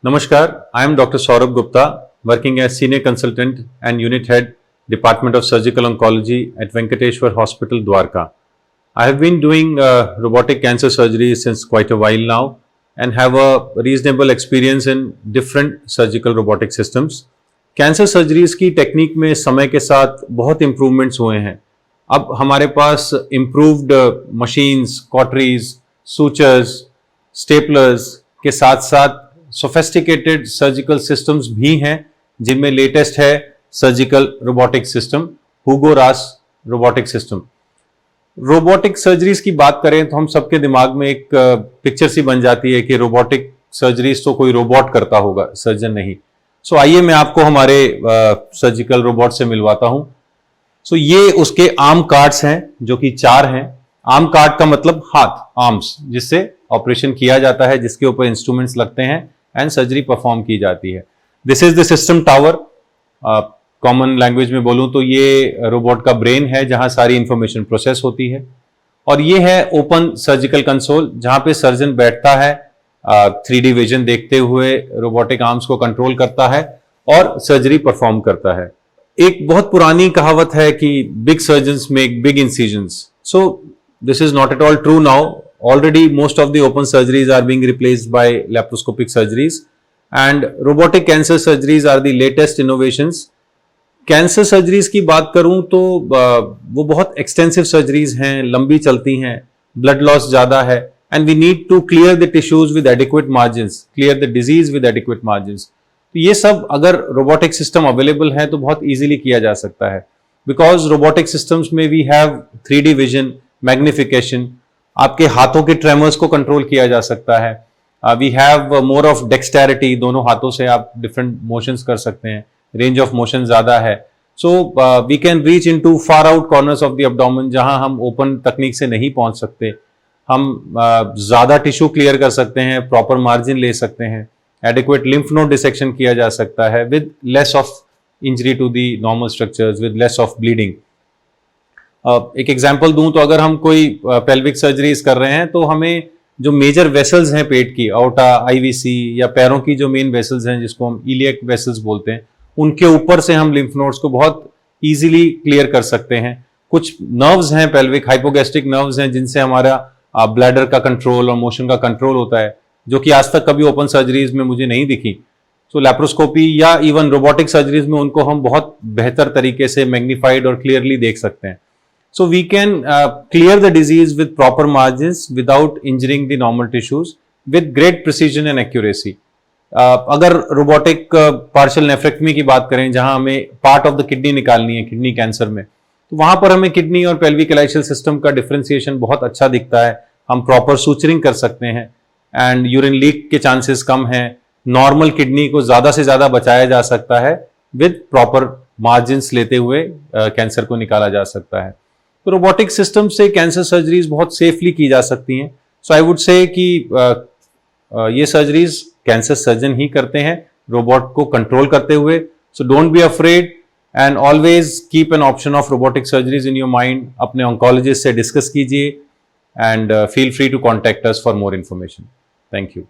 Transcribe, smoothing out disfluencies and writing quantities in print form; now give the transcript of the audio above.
Namaskar, I am Dr. Saurabh Gupta, working as Senior Consultant and Unit Head, Department of Surgical Oncology at Venkateshwar Hospital, Dwarka. I have been doing robotic cancer surgery since quite a while now and have a reasonable experience in different surgical robotic systems. Cancer surgeries की technique में समय के साथ बहुत improvements हुए हैं. अब हमारे पास इम्प्रूव्ड मशीन्स, कॉटरीज, सूचर्स, स्टेपलर्स के साथ साथ सोफेस्टिकेटेड सर्जिकल सिस्टम्स भी हैं, जिनमें लेटेस्ट है सर्जिकल रोबोटिक सिस्टम, हुगो रास रोबोटिक सिस्टम. रोबोटिक सर्जरीज की बात करें तो हम सबके दिमाग में एक पिक्चर सी बन जाती है कि रोबोटिक सर्जरीज तो कोई रोबोट करता होगा, सर्जन नहीं. सो आइए मैं आपको हमारे सर्जिकल रोबोट से मिलवाता हूं. सो ये उसके आर्म कार्ड्स हैं जो कि 4 हैं. आर्म कार्ड का मतलब हाथ, आर्म्स, जिससे ऑपरेशन किया जाता है, जिसके ऊपर इंस्ट्रूमेंट्स लगते हैं एंड सर्जरी परफॉर्म की जाती है. This is the system tower. Common language में बोलूं तो ये रोबोट का ब्रेन है जहां सारी इंफॉर्मेशन प्रोसेस होती है. और ये है ओपन सर्जिकल कंसोल जहां पे सर्जन बैठता है, 3D विजन देखते हुए रोबोटिक आर्म्स को कंट्रोल करता है और सर्जरी परफॉर्म करता है. एक बहुत पुरानी कहावत है कि big surgeons make big incisions. So this is not at all true now. Already most of the open surgeries are being replaced by laparoscopic surgeries and robotic cancer surgeries are the latest innovations. Cancer surgeries की बात करूं तो वो बहुत extensive surgeries हैं, लंबी चलती हैं, ब्लड लॉस ज्यादा है and we need to clear the tissues with adequate margins, clear the disease with adequate margins. तो ये सब अगर रोबोटिक सिस्टम अवेलेबल है तो बहुत इजीली किया जा सकता है, बिकॉज रोबोटिक सिस्टम्स में we have 3D vision, magnification, आपके हाथों के ट्रेमर्स को कंट्रोल किया जा सकता है. We have more of dexterity, दोनों हाथों से आप डिफरेंट मोशंस कर सकते हैं, रेंज ऑफ मोशन ज्यादा है. So we can reach into far out corners of the abdomen जहां हम ओपन तकनीक से नहीं पहुंच सकते. हम ज्यादा टिश्यू क्लियर कर सकते हैं, प्रॉपर मार्जिन ले सकते हैं, एडिक्वेट लिम्फ नोड डिसेक्शन किया जा सकता है with less of injury to the normal structures, with less of bleeding. एक एग्जांपल दूं तो अगर हम कोई पेल्विक सर्जरीज कर रहे हैं तो हमें जो मेजर वेसल्स हैं पेट की, आउटा, आईवीसी या पैरों की जो मेन वेसल्स हैं जिसको हम इलियक वेसल्स बोलते हैं, उनके ऊपर से हम लिम्फ नोड्स को बहुत इजीली क्लियर कर सकते हैं. कुछ नर्व्स हैं, पेल्विक हाइपोगैस्ट्रिक नर्व्स हैं, जिनसे हमारा ब्लैडर का कंट्रोल और मोशन का कंट्रोल होता है, जो कि आज तक कभी ओपन सर्जरीज में मुझे नहीं दिखी. सो लैप्रोस्कोपी या इवन रोबोटिक सर्जरीज में उनको हम बहुत बेहतर तरीके से मैग्नीफाइड और क्लियरली देख सकते हैं. So we can clear the disease with proper margins without injuring the normal tissues with great precision and accuracy. अगर रोबोटिक पार्शियल नेफ्रेक्टमी की बात करें जहां हमें पार्ट ऑफ द किडनी निकालनी है किडनी कैंसर में, तो वहां पर हमें किडनी और पेल्विक एलाइशियल सिस्टम का डिफरेंशिएशन बहुत अच्छा दिखता है. हम प्रॉपर सूचरिंग कर सकते हैं एंड यूरिन लीक के चांसेस कम हैं. नॉर्मल किडनी को ज्यादा से ज्यादा बचाया जा सकता है विद प्रॉपर मार्जिन्स लेते हुए कैंसर को निकाला जा सकता है. तो रोबोटिक सिस्टम से कैंसर सर्जरीज बहुत सेफली की जा सकती हैं. सो आई वुड से कि ये सर्जरीज कैंसर सर्जन ही करते हैं रोबोट को कंट्रोल करते हुए. So don't be afraid and always keep an option of robotic surgeries in your mind. अपने ऑन्कोलॉजिस्ट से डिस्कस कीजिए and feel free to contact us for more information. Thank you.